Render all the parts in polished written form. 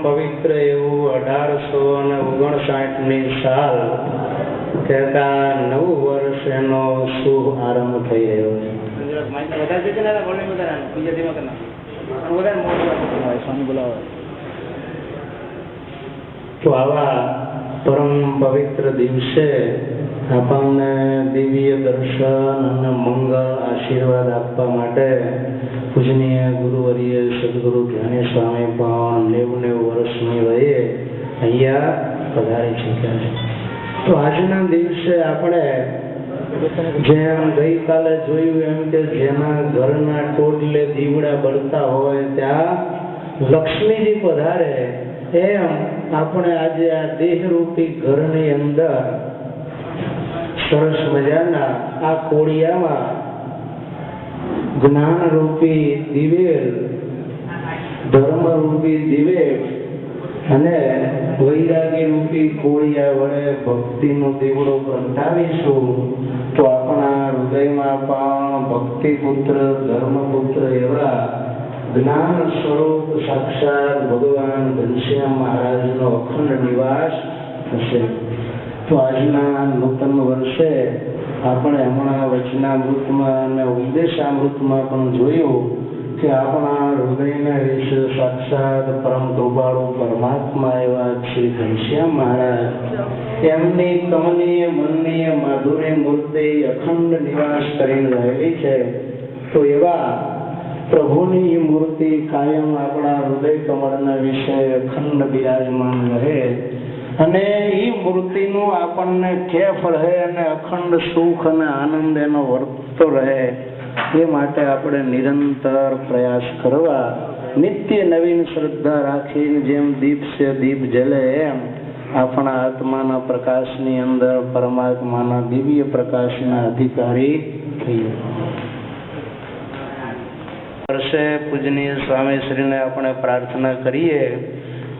પવિત્ર એવું 1859ની સાલ કહેતા નવું વર્ષ એનો શુભ આરંભ થઈ રહ્યો છે. તો આવા પરમ પવિત્ર દિવસે આપણને દિવ્ય દર્શન અને મંગળ આશીર્વાદ આપવા માટે પૂજનીય ગુરુવર્ય સદગુરુ જ્ઞાની સ્વામી પણ 90 વર્ષની વયે અહીંયા પધારી ચૂક્યા છે. તો આજના દિવસે આપણે જેમ ગઈકાલે જોયું એમ કે જેના ઘરના ટોટલે દીવડા બળતા હોય ત્યાં લક્ષ્મીજી પધારે એમ આપણે આજે આ દેહરૂપી ઘરની અંદર સરસ મજાના આ કોળિયામાં જ્ઞાનરૂપી દિવેલ, ધર્મરૂપી દિવેલ અને વૈરાગી રૂપી કોળિયા વડે ભક્તિનો દીવડો પ્રગટાવીશું તો આપણા હૃદયમાં પણ ભક્તિપુત્ર, ધર્મપુત્ર એવા જ્ઞાન સ્વરૂપ સાક્ષાત ભગવાન ઘનશ્યામ મહારાજનો અખંડ નિવાસ થશે. તો આજના નૂતન વર્ષે આપણે હમણાં વચનામૃતમાં અને ઉપદેશામૃતમાં પણ જોયું કે આપણા હૃદયના વિશે સાક્ષાત પરમ કૃપાળુ પરમાત્મા એવા શ્રી ઘનશ્યામ મહારાજ એમની કમનીય મનનીય માધુર્ય મૂર્તિ અખંડ નિવાસ કરીને રહેલી છે. તો એવા પ્રભુની મૂર્તિ કાયમ આપણા હૃદય કમળના વિશે અખંડ બિરાજમાન રહે અને એ મૂર્તિનું આપણને કેફ રહે અને અખંડ સુખ અને આનંદ એનો વર્તતો રહે એ માટે આપણે નિરંતર પ્રયાસ કરવા, નિત્ય નવીન શ્રદ્ધા રાખીને જેમ દીપ છે દીપ જલે એમ આપણા આત્માના પ્રકાશની અંદર પરમાત્માના દિવ્ય પ્રકાશના અધિકારી થઈએ. વર્ષે પૂજનીય સ્વામીશ્રીને આપણે પ્રાર્થના કરીએ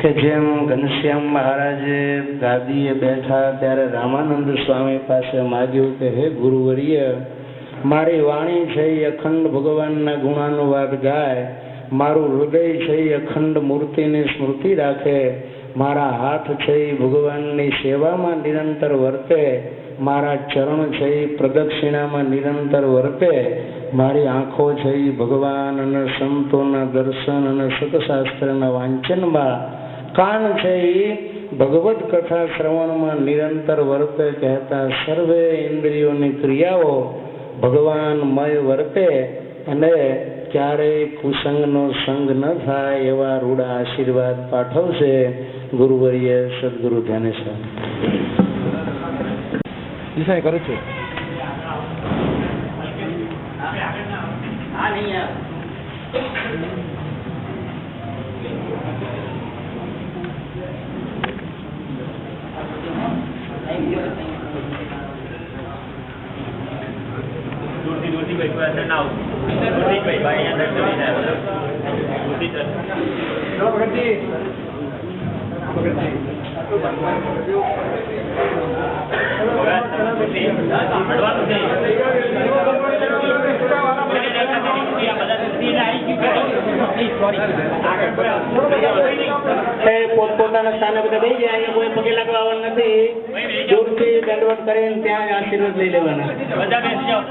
કે જેમ ઘનશ્યામ મહારાજે ગાદીએ બેઠા ત્યારે રામાનંદ સ્વામી પાસે માગ્યું કે હે ગુરુવર્ય, મારી વાણી છે એ અખંડ ભગવાનના ગુણાનુવાદ ગાય, મારું હૃદય છે એ અખંડ મૂર્તિની સ્મૃતિ રાખે, મારા હાથ છે એ ભગવાનની સેવામાં નિરંતર વર્તે, મારા ચરણ છે એ પ્રદક્ષિણામાં નિરંતર વર્તે, મારી આંખો છે એ ભગવાન અને સંતોના દર્શન અને સતશાસ્ત્રના વાંચનમાં, કાન છે એ ભગવત કથા શ્રવણમાં નિરંતર વર્તે, કહેતા સર્વે ઇન્દ્રિયોની ક્રિયાઓ ભગવાનમય વર્તે અને ક્યારેય કુસંગનો સંગ ન થાય એવા રૂડા આશીર્વાદ પાઠવશે ગુરુવર્ય સદગુરુ ધ્યાનેશ્વર. કરું છું. પોતપોતાના સ્થાને બધા બેસી જાય, અહીંયા કોઈ પગે લાગવાનું નથી, દૂરથી દંડવત કરીને ત્યાં આશીર્વાદ લઈ લેવાના. બધા બેસી જાઓ.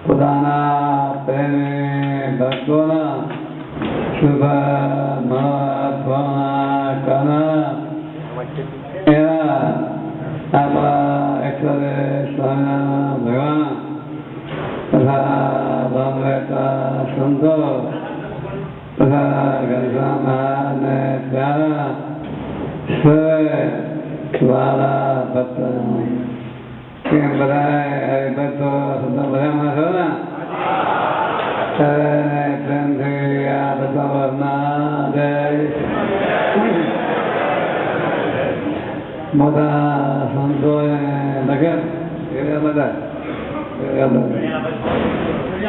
પોતાના પ્રેમી ભક્તોના શુભ મહત્વના કના એવા આપણા સ્વામિનારાયણ ભગવાન તથા ભાગવતા સંતો તથા ઘનશ્યામ મહારાજને પ્યારા વાલા ભક્ત બધા ભક્તો બધામાં છો ને પ્રેમથી આ બધા વર્ણના જય મોટા સંતોએ લખેલ બધા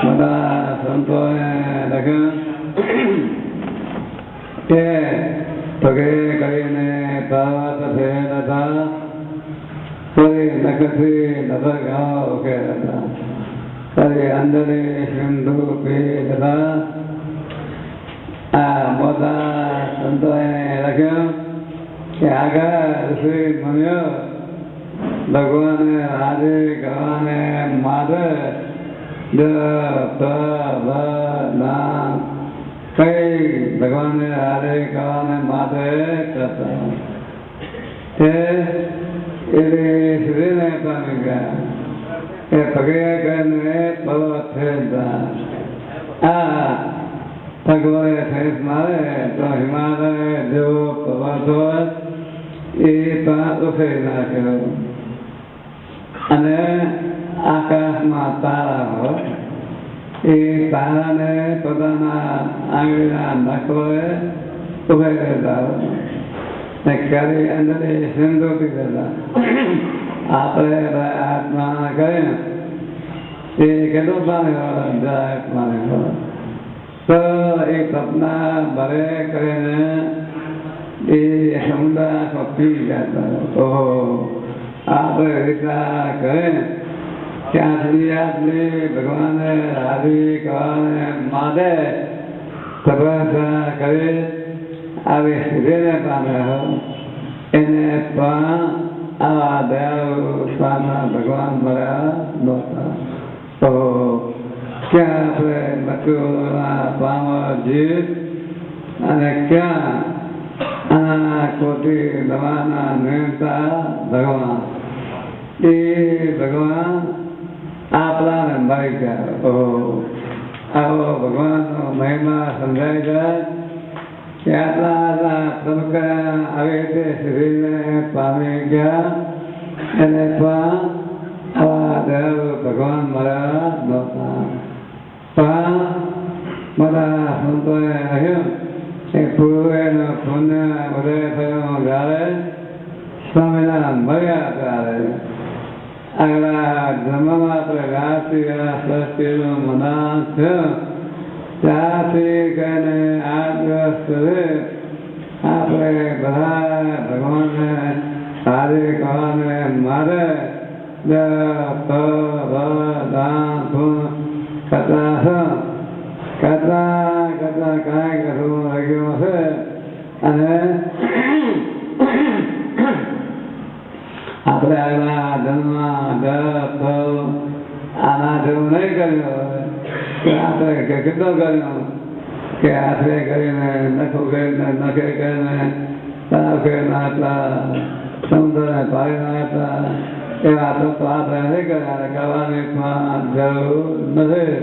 મોટા સંતોએ લખેલ કે પગે કરીને પર્વત ફેરતા કોઈ નખથી નજર ગાવ ફેરતા તારી અંદરે સિંધુ પીરતા. આ મોટા સંતોએ લખ્યું કે આગળ શ્રી મુનિઓ ભગવાને રાધે કરવાને મારે કઈ ભગવાને રાધે કરવાને મારે કરતા તે શ્રીને પામી ગયા એ પગે કરીને પર્વત ફેરતા. આ ભગવાને ફેસ મારે તો હિમાલય જેવો પર્વત હોય એ ત્યાં ઉખેરી નાખ્યો અને આકાશમાં તારા હોય એ તારાને પોતાના આંગળીના નખ વડે ઉભેરી દેતા હોય ને કરી અંદર સિંધુ પી દેતા. આપણે આત્મા કરીએ એ કેટલું પાણી હોય આત્માને હોય તો એ સપના ભરે કરીને એ સમુદાય પી જતા. ઓહો આપણે વિચાર કરે કે આટલી ભગવાને રાધી કરવાને માટે તપસ્યા કરી આવી સ્થિતિને પામે એને પણ આવા દયાળુ સ્વામિના ભગવાન મળ્યા નહોતા. તો ક્યાં આપણે મૃત્યુના પામર જીવ અને ક્યાં આ કોટી દવાના નિર્તા ભગવાન. એ ભગવાન આપણાને મળી ગયા. આવો ભગવાનનો મહિમા સમજાઈ જાય કે આટલા પ્રમુખ આવી રીતે શરીરને પામી ગયા એને પણ આવા દયાળુ ભગવાન મળ્યા નહોતા. પણ બધા સંતોએ કહ્યું કે પૂર્વેનો પુણ્ય ઉદય થયો જ્યારે સ્વામિના મળ્યા ત્યારે આગલા જન્મમાં આપણે રાષ્ટ્રીય સૃષ્ટિનું મનાન થયું ત્યાંથી કહીને આ દિવસ સુધી આપણે બધા ભગવાનને સારી કહેવાને મારે કરતા કાંઈ કરવું લાગ્યું હશે અને આપણે આગલા જન્મમાં આના જેવું નહીં કર્યું કે આપણે કેટલો કર્યો કે હાથે કરીને નખો કરીને નખે કરીને તળાવ કરીને આટલા સમુદ્રને પાડી નાખતા એવા તો આપણે નહીં કર્યા કરવાની જરૂર નથી.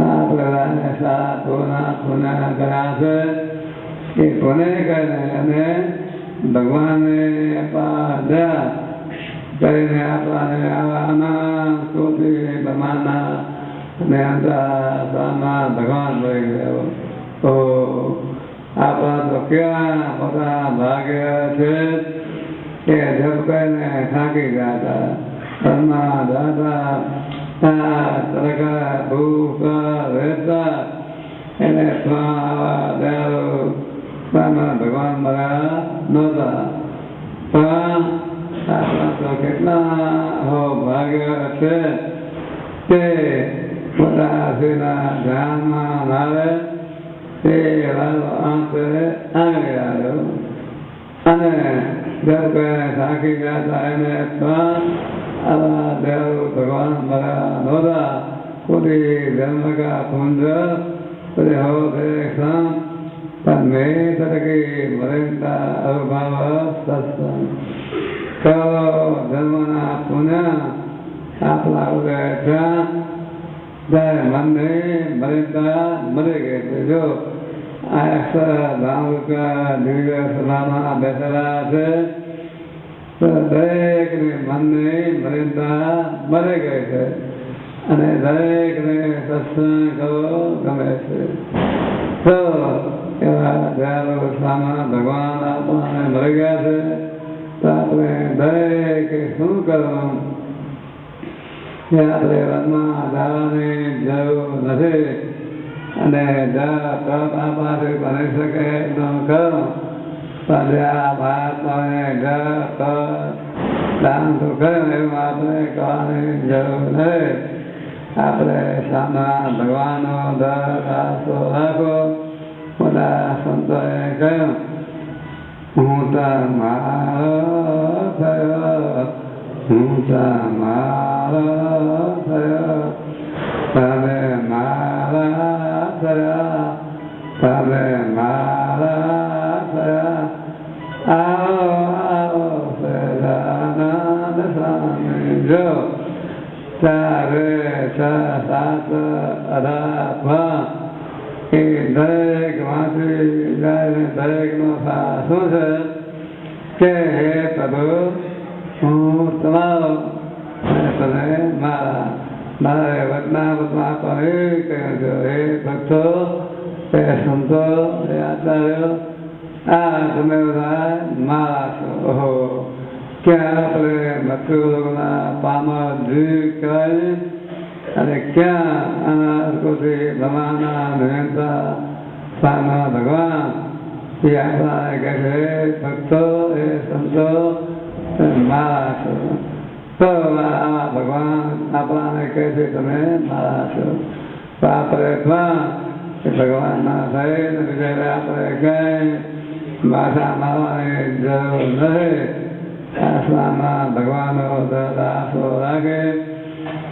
આપણે સારા પુના કર્યા છે એ પુને કરીને અને ભગવાનને દયા કરીને આપણાને આવા કોટી બ્રહ્માંડના ને અંતરા ભગવાન મળી ગયો. તો આપણા તો કેવા મોટા ભાગ્ય છે કે જપ કરીને થાકી ગયા હતા. ઘરમાં દાદા તરકા ભૂખ રહેતા એને આવા દયાળુ ભગવાન મળ્યા નહોતા. પણ આપણા તો કેટલા ભાગ્ય છે તે પોતાના ધ્યાનમાં આવે તે અંતે આવી આવ્યો અને જબ થાકી ગયા હતા એને પણ આવા દયાળુ ભગવાન મળ્યા નહોતા. કોટી જન્મ કા પુંજ હો દેખા તન્મે તરકી મરેતા અભાવ સત્સંગ. તો જન્મના પુણ્ય આપણા ઉદય ત્યારે મનને મરેતા મરી ગઈ છે. જો આ 110 રૂપિયા દિવ્ય સભામાં બેસેલા છે તો દરેકને મનને મરેતા મરી ગઈ છે અને દરેકને સત્સંગ કરવો ગમે છે. તો એવા દયાળુ સ્વામી ભગવાન આપણને મળી ગયા છે તો આપણે દરેકે શું કરવું કે આપણે વનમાં દાવાની જરૂર નથી અને પાસે બની શકે એટલું કરો. પણ આ ભારતમાં દાન તો કર્યું એવું આપણે કહેવાની જરૂર નથી. આપણે સામા ભગવાનનો દર આશો રાખો. બધા સંતોએ કહ્યું હું તમારો થયો હું તમારો થયો તમે મારા થયા તમે મારા થયા. આવો આવો સદાનંદ સ્વામી. જો 4 6 7 18 એ દરેક વાંચી જાય દરેકનો શું છે કે હે પ્રભુ હું તમારો અને તમે મારા. મારે વચનામૃતમાં પણ એ કહ્યું છે હે ભક્તો હે સંતો હે આચાર્યો આ તમે બધા મારા છો. ઓહો ક્યાં આપણે મૃત્યુના પામર જીવ કહેવાય અને ક્યાં અનાકોથી બ્રહ્માના નિયંતા સ્વામી ભગવાન એ આપણા કહે છે ભક્તો એ સંતો મારા છો. તો આ ભગવાન આપણાને કહે છે તમે મારા છો. તો આપણે પણ ભગવાનના થઈને બીજા આપણે કઈ માથા મારવાની જરૂર નથી. આસમાનમાં ભગવાનનો આશરો રાખે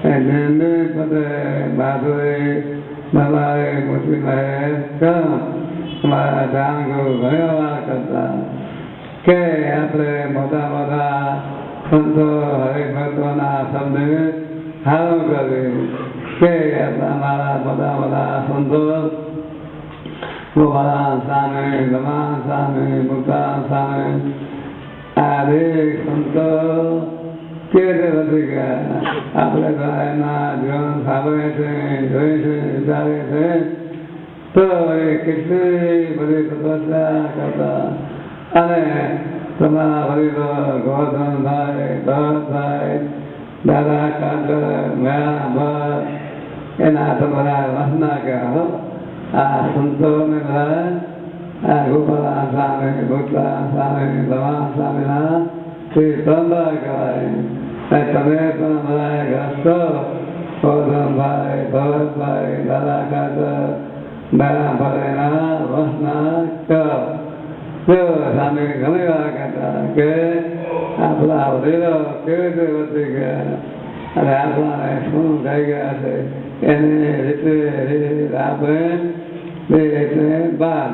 એને પોતે માધુરી મારે મોટી મહેર કર અમારા ધામગુરુ ઘણી વાર કરતા કે આપણે મોટા મોટા સંતો હરિભક્તોના શબ્દ સારું કર્યું કે અમારા મોટા મોટા સંતો ગોપાલ સામે રમા સામે મુક્તા સામે આ દરેક સંતો કેવી રીતે વધી ગયા આપણે તો એના જીવન સાંભળે છે જોઈ છે વિચારે છે તો એ કેટલી બધી તપસ્યા કરતા અને તમારા વડીલો ગોવર્ધનભાઈ ભરતભાઈ દાદા કાંકર મેળા ભટ્ટ એના તમારા વસના કહો આ સંતોને બધા આ ગોપાલ સામે ભૂતલા સામે રમા સામેના તે પરંપરા કહેવાય તમે પણ બધા ગ્રસ્તો ગોવર્ધનભાઈ ભરતભાઈ દાદા કાંકર મેળા ભરેના વસના કહો સામે ઘણી વાર કહેતા કે આપણા વડીલો કેવી રીતે વધી ગયા અને આપણાને શું થઈ ગયા છે એને રીતે આપણે બે એટલે બાદ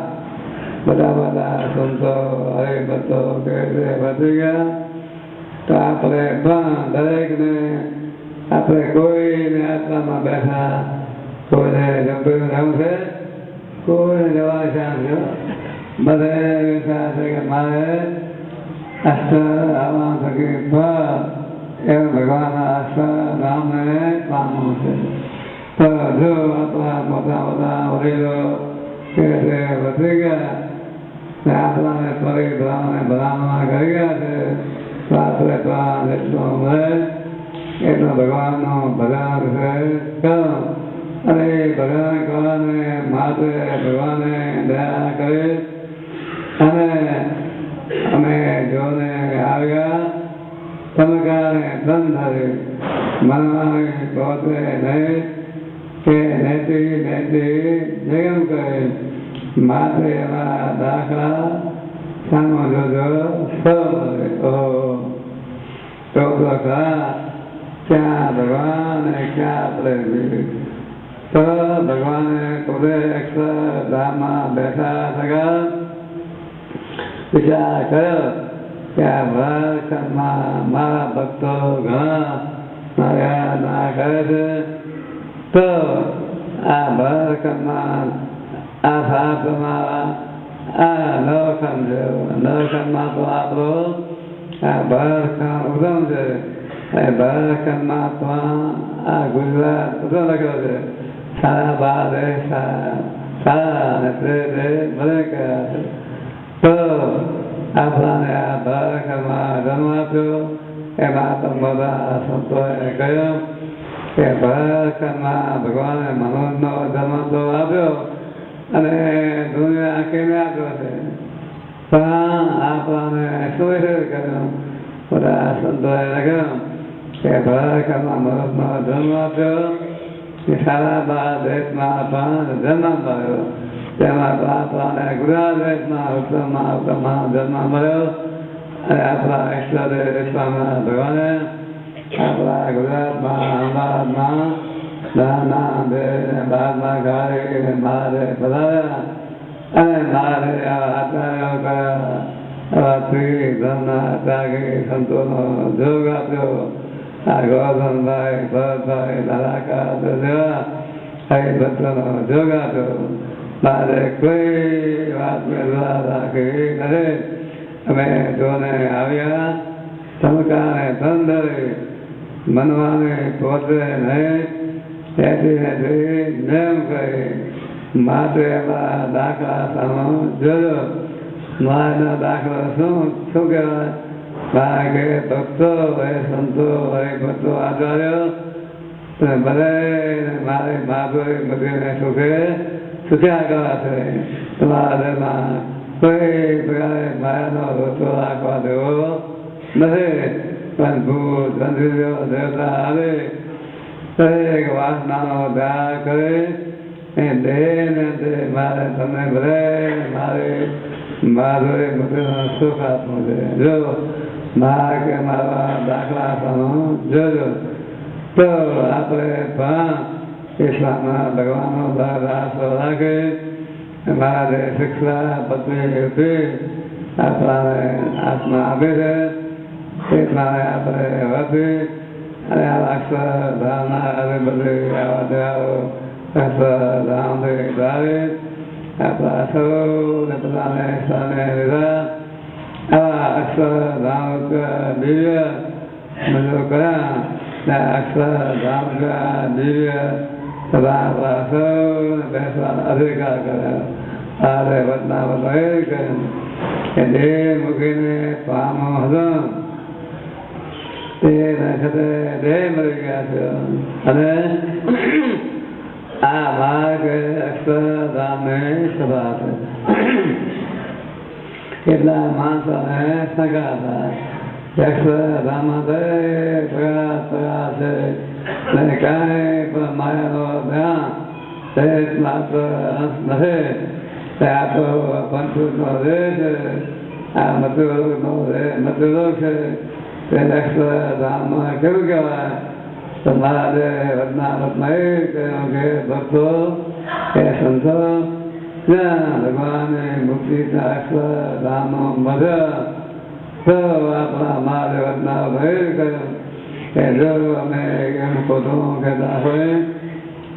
બધા બધા સંતો હરિભક્તો કેવી રીતે વધી ગયા તો આપણે પણ દરેકને આપણે કોઈને આત્મામાં બેઠા કોઈને જંપીને રહેવું છે કોઈને જવા છે બધે બેઠા છે કે મારે અષ્ટ આવવા થકી એ ભગવાનના અષ્ટ નામને પામવું છે તો જો આપણા મોટા મોટા વડીલો કે વધી ગયા ને આપણાને ફરી ભલામણ કરી ગયા છે તો આપણે પણ જેટલો મળે એટલો ભગવાનનો ભજન કરો અને ભગવાન કરવાને માટે ભગવાને દયા કરે અને અમે જોને આવ્યા ચમકારે ધન ધરે મનમાં પોતે નહીં કે નહેતી જગમ કરે માટે એવા દાખલા સામો જોજો સૌ તો ખરા ક્યાં ભગવાન ક્યાં આપણે તો ભગવાને પોતે ધામમાં બેઠા થયા વિચાર કર્યો કે આ ભરતમાં મારા ભક્તો ઘણા મારા ના કરે છે તો આ ભરતમાં આ શાસ્ત્રમાં આ નવખંડ છે નવખંડમાં તો આપણો આ ભરતખંડ ઉત્તમ છે એ ભરતખંડમાં તો આ ગુજરાત ઉત્તમ લખ્યો છે સારા બાર સારા અને તે ભલે કયા છે તો આપણાને આ ભરતખંડમાં જન્મ આપ્યો એમાં તો બધા સંતોએ કહ્યું કે ભરતખંડમાં ભગવાને મનોજનો જન્મ તો આપ્યો અને દુનિયા આખીને આપ્યો છે પણ આપણાને સુવિધા કર્યું બધા સંતોએ કહ્યું કે ભરતખંડમાં મનોજનો જન્મ આપ્યો કે સારા બાર દેશમાં પણ જન્મ મળ્યો તેમાં આપણાને ગુજરાત દેશમાં ઉત્તમમાં જન્મ મળ્યો અને આપણા ઈષ્ટદેશમાં ભગવાને આપણા ગુજરાતમાં અમદાવાદમાં નાના બે બાદમાં ગાડી મારે પધાર્યા અને મારે આચાર્યો કર્યા એવા શ્રી ધનના ત્યાગી સંતોનો જોગ આપ્યો આ ગોવર્ધનભાઈ ભરતભાઈ દાદાકા જેવા હરિભક્તોનો જોગ આપ્યો મારે કોઈ વાત મેળવા રાખી નથી અમે જોને આવ્યા ચમકાને ધન ધરે મનવાને પોતે નહીં તેથી નેમ કરી માટે એવા દાખલા સામો જોજો માનો દાખલો શું કહેવાય મારા કે ભક્તો એ સંતો હરિભક્તો આચાર્યો ભલે મારે માધુરી બધીને સુખ્યા કરવા છે તમારા હૃદયમાં કોઈ પ્રકારે માયાનો રોતો રાખવા દેવો નથી પણ ભૂત ગંધીઓ દેવતા આવે દરેક વાસનાનો ત્યાગ કરે એ દેહને તે મારે તમને ભલે મારે માધુરી બધીનો સુખ આપવું છે જો મારા કે મારા દાખલા આપવાનો જોજો તો આપણે પણ ઇસ્લામના ભગવાનનો દાસ રાખે મારે શિક્ષા પત્ની હતી આપણાને આત્મા આપે છે એટલાને આપણે વધી અને આ અક્ષરધામના હવે બધી આવા દેવાઓ અક્ષરધામથી ધારે આપણા સૌને બધાને સ્થાને લીધા આવા અક્ષરધામ દિવ્ય મજો કર્યા ને અક્ષરધામ દિવ્ય સદા આપણા સૌને બેસવાના અધિકાર કર્યા આરે વતના બધા કે જે મૂકીને પામો હતો તે નખતે દેહ મરી ગયા છે અને આ માર્ગ અક્ષરધામની સભા છે કેટલા માણસોને સગા હતા અક્ષરધામમાં દરેક પ્રકાર છે ને કાંઈ પણ માયાનો ધ્યાન દરેક માત્ર અંશ નથી તે આ તો પંચનો રહે છે આ મતલોક છે તે અક્ષરધામમાં કેવું કહેવાય તો મહારાજે વદનાવતમાં એ કહ્યું કે ભક્તો એ સંતો જ્યાં ભગવાનની મુક્તિના અક્ષરધામનો મધ્ય તો આપણા મહારાજે વદનાવત કહ્યું કે જો અમે એમ ખોટું કહેતા હોય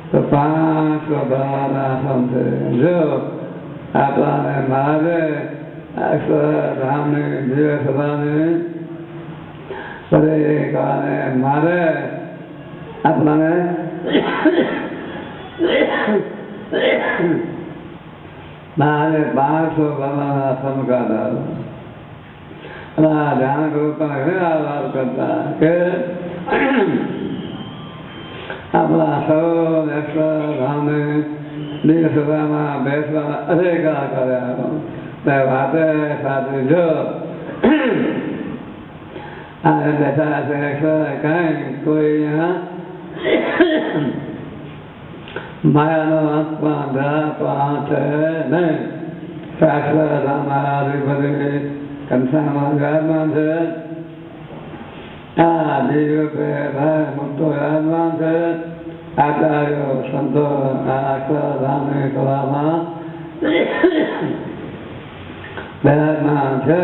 તો 5 સ્વભાવના આશ્રમ છે જો આપણાને મહારાજે અક્ષરધામની દિવ્ય સભાની દરેક મારે આપણાને મારે 500 ભરવાના સમકાતા ધ્યાન ગ્રુપમાં ઘણી વાત કરતા કે આપણા સૌ અક્ષરધામની દિવ્ય સભામાં બેસવાના અધિકાર કર્યા વાતે સાથે જો બેઠા છે કઈ કોઈ માયાનો અંત પણ છે નહીં શાસ્ત્રધામ બધી કંસામાં વિરાજમાન છે આ દિવ્ય ભાઈ મોટો વિરાજમાન છે આચાર્યો સંતો આ અક્ષરધામની સભામાં વિરાજમાન છે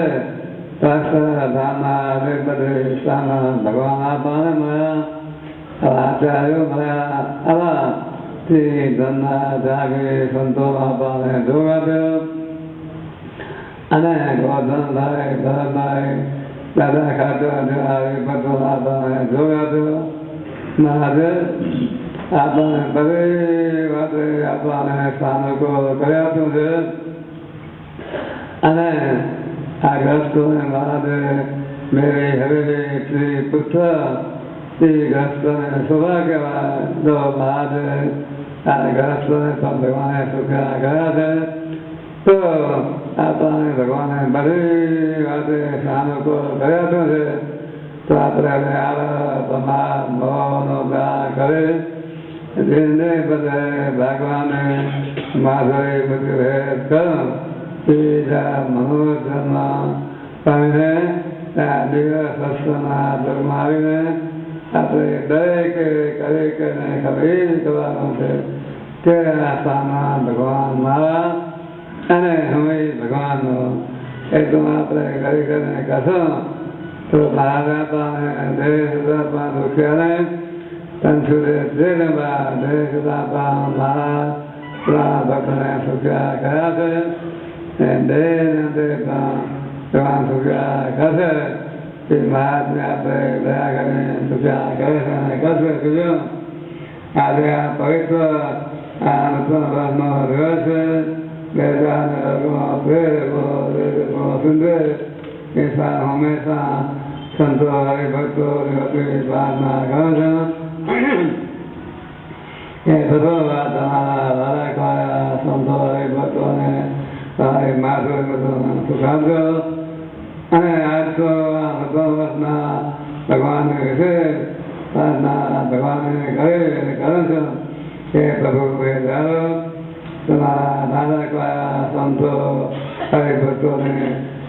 અક્ષરધામમાં હવે બધું ઇસ્લામ ભગવાન આપણને મળ્યા આચાર્યો મળ્યા આવા તે ધનના જાગે સંતો આપણને જોગ આપ્યો અને ગોધનભાઈ ભરતભાઈ દાદા ખાતર આવી બધું આપણને જોગ આપ્યો મહારાજે આપણને બધી વાતે આપણને સ્થાનકો કરી આપ્યું છે અને આ ગ્રસ્તોને મહારાજે મેરી હવેલી શ્રી પુત્ર શ્રી ગ્રસ્તોને શોભા કહેવાય તો મહારાજે આ ગ્રસ્તોને પણ ભગવાને સુખ્યા ગયા છે તો આપણને ભગવાને બધી વાતે સ્થાનકો કર્યા છે તો આપણે હવે આ ભાવનો દા કરે જેને બધે ભગવાને માધુરી બધી ભેદ કરો મનોરંજનમાં પામીને આ દિવસ સત્સંગના ધર્મમાં આવીને આપણે દરેક કરીને ખબર કરવાનું છે કે આ સામા ભગવાન મારા અને અમે ભગવાનનો એકદમ આપણે કરીને કહેશો તો મારા પણ દેશ પણ દુખ્યાને તંસુરે જે દેશ પણ મારા ભક્તને સુખ્યા કર્યા છે ભગવાન સુખ્યા કરશે તે મહારાજને આપણે દયા કરીને સુખ્યા કરે છે અને કરશે કીધું આજે આ પવિત્ર આ નૂતન વર્ષનો દિવસ છે 2000 સુંદર એ હંમેશા સંતો હરિભક્તો પ્રાર્થના કરો છો એ બધો તમારા વાળા સંતો હરિભક્તોને તમારી માધુર બધું સુખ આપજો અને આજ તો આ નૂતન વર્ષના ભગવાનને વિશે પ્રાર્થના ભગવાનને કરે છો એ પ્રભુ તમારા નાના કયા સંતો હરિભક્તોને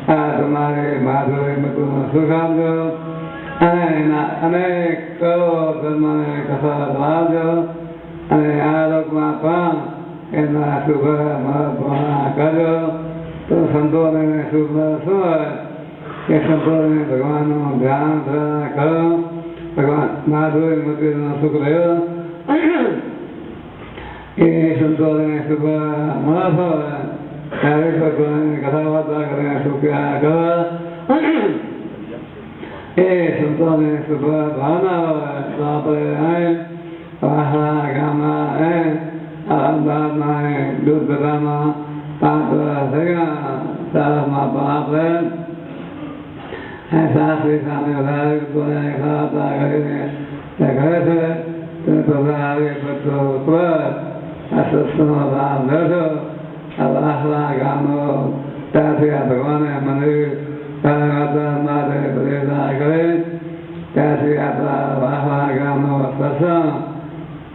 આ તમારે માધુરી મતું સુખ આપજો અને એના અનેક કરો તમને કથા લાવજો અને આ લોકમાં પણ એના શુભ મહત્વના કરજો તો સંતોને શુભ શું હોય કે સંતોને ભગવાનનું ધ્યાન ધારણા કરો ભગવાન માધુરી મતીનું સુખ રહ્યો એ સંતોને શુભ મહત્વ હોય ત્યારે ભગવાન કથા વાર્તા કરીને સુખ્યા કરો એ સંતોને શુભ ભાવના હોય તો આપણે વાહા ગામમાં અમદાવાદમાં દૂધ બધામાં 5 વર્ષ થઈ ગયા સારસમાં પણ આપણે સાસરી સામે વધારે ખાતા કરીને ઘરે છે તે બધા આવે બધો આ સત્સંગનો લાભ લેશો આ વાસણા ગામનો ત્યાંથી આ ભગવાને મંદિર માટે પ્રદેશા કરે ત્યાંથી આપણા વાસણા ગામનો સત્સંગ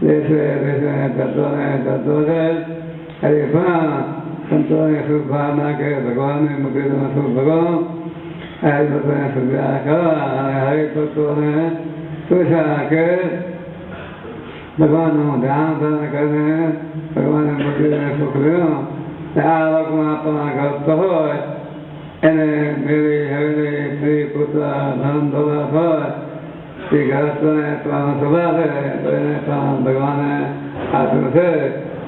દેશે દેશે જતો છે હરે પણ સંતોને શુભ ભાવના કે ભગવાનને મૂકીને શુભ ભગવાન હરિભક્તોને સુખ્યા કરવા અને હરિભક્તોને પૂછ્યા કે ભગવાનનું ધ્યાન ધારણ કરીને ભગવાનને મૂકીને સુખ લ્યો આ લોકમાં આપણા ઘરસ્થ હોય એને મેળી હવેલી સ્ત્રી પુત્ર ધન દોલત હોય તે ઘરસ્થને પણ સભા છે તો એને પણ ભગવાને આપ્યું છે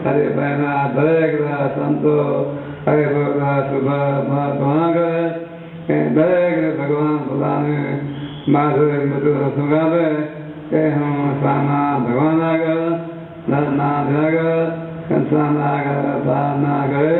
હરિભાઈના દરેક સંતો હરિભક્ત શુભ મહત્વના કરે કે દરેક ભગવાન પોતાને માધુરી મધુર સુખ આપે કે હું સ્વાના ભગવાન આગળ નરના આગળ કંસાના આગળ પ્રાર્થના કરે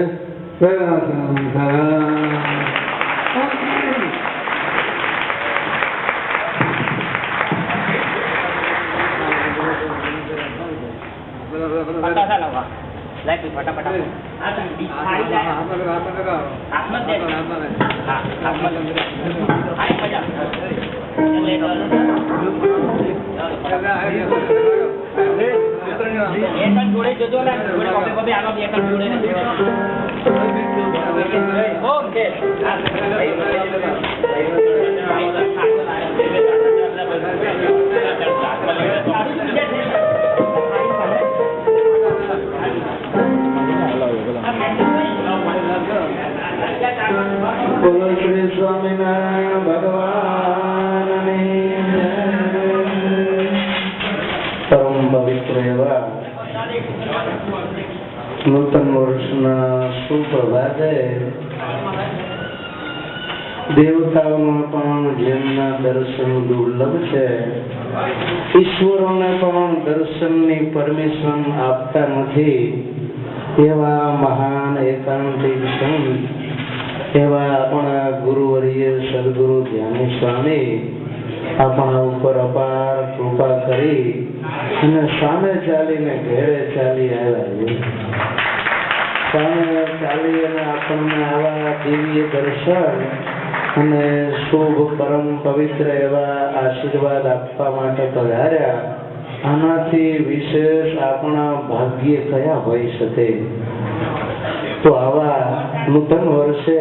બોલો શ્રી સ્વામિનારાયણ ભગવાનની પરમ પવિત્ર એવા નૂતન વર્ષના સુપ્રભાતે દેવતાઓમાં પણ જેમના દર્શન દુર્લભ છે ઈશ્વરોને પણ દર્શનની પરમિશન આપતા નથી એવા મહાન એકાંતિક સંત એવા આપણા ગુરુવર્ય સદગુરુ ધ્યાની સ્વામી આપણા ઉપર અપાર કૃપા કરી અને સામે ચાલીને ઘેરે ચાલી આવ્યા સામે ચાલી અને આપણને આવા દિવ્ય દર્શન અને શુભ પરમ પવિત્ર એવા આશીર્વાદ આપવા માટે પધાર્યા આનાથી વિશેષ આપણા ભાગ્ય કયા હોઈ શકે તો આવા નૂતન વર્ષે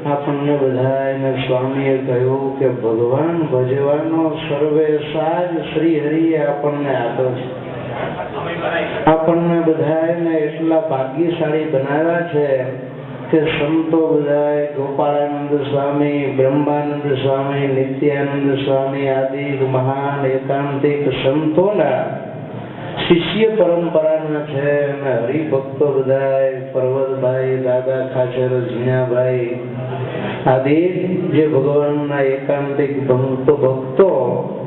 આપણને બધાને સ્વામીએ કહ્યું કે ભગવાન ભજવાનો સર્વે સાજ શ્રી હરિએ આપણને આપ્યો છે આપણને બધાને એટલા ભાગ્યશાળી બનાવ્યા છે કે સંતો બધાએ ગોપાળાનંદ સ્વામી બ્રહ્માનંદ સ્વામી નિત્યાનંદ સ્વામી આદિ મહાન એકાંતિક સંતોના શિષ્ય પરંપરાના છે અને હરિભક્તો બધાએ પર્વતભાઈ દાદા ખાચર ઝીણાભાઈ આદિ જે ભગવાનના એકાંતિક ભક્તો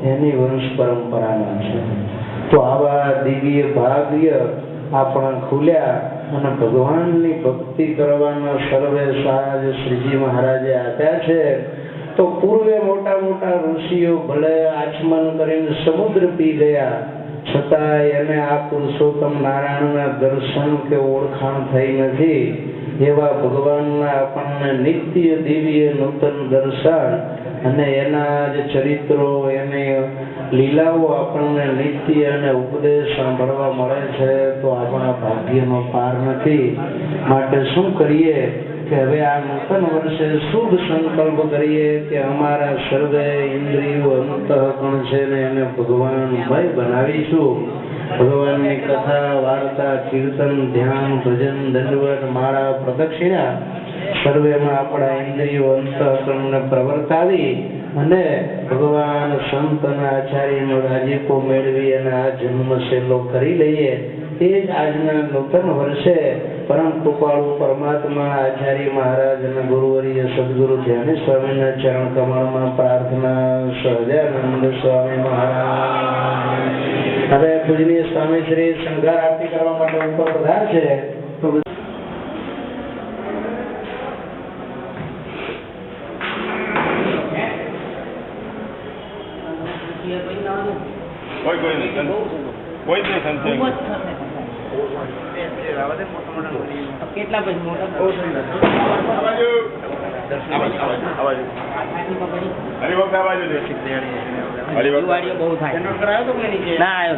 એની વંશ પરંપરાના છે તો આવા દિવ્ય ભાગ્ય આપણા ખુલ્યા અને ભગવાનની ભક્તિ કરવાના સર્વે સાજ શ્રીજી મહારાજે આપ્યા છે તો પૂર્વે મોટા મોટા ઋષિઓ ભલે આચમન કરીને સમુદ્ર પી ગયા છતાં એને આ પુરુષોત્તમ નારાયણના દર્શન કે ઓળખાણ થઈ નથી એવા ભગવાનના આપણને નિત્ય દિવ્ય નૂતન દર્શન અને એના જે ચરિત્રો એની લીલાઓ આપણને નિત્ય અને ઉપદેશ સાંભળવા મળે છે તો આપણા ભાગ્યનો પાર નથી માટે શું કરીએ કે હવે આ નૂતન વર્ષે શુભ સંકલ્પ કરીએ કે અમારા સર્વે ઇન્દ્રિયો અંતઃકરણ છે ને એને ભગવાનમય બનાવીશું. ભગવાનની કથા, વાર્તા, કીર્તન, ધ્યાન, ભજન, દંડવત, માળા, પ્રદક્ષિણા સર્વેમાં આપણા ઇન્દ્રિયો અંતઃકરણને પ્રવર્તાવી અને ભગવાન સંત અને આચાર્યનો રાજીપો મેળવી અને આ જન્મ સહેલો કરી લઈએ. એ જ આજના નૂતન વર્ષે પરમ કૃપાળુ પરમાત્મા આચાર્ય મહારાજ અને ગુરુવર્ય સદગુરુ ધ્યાની સ્વામીના ચરણ કમળમાં પ્રાર્થના. સહજાનંદ સ્વામી મહારાજ. હવે પૂજનીય સ્વામી શ્રી શણગાર આરતી કરવા માટે ઉપર પધાર છે. કેટલા પછી મોટા બહુ થાય ના આવી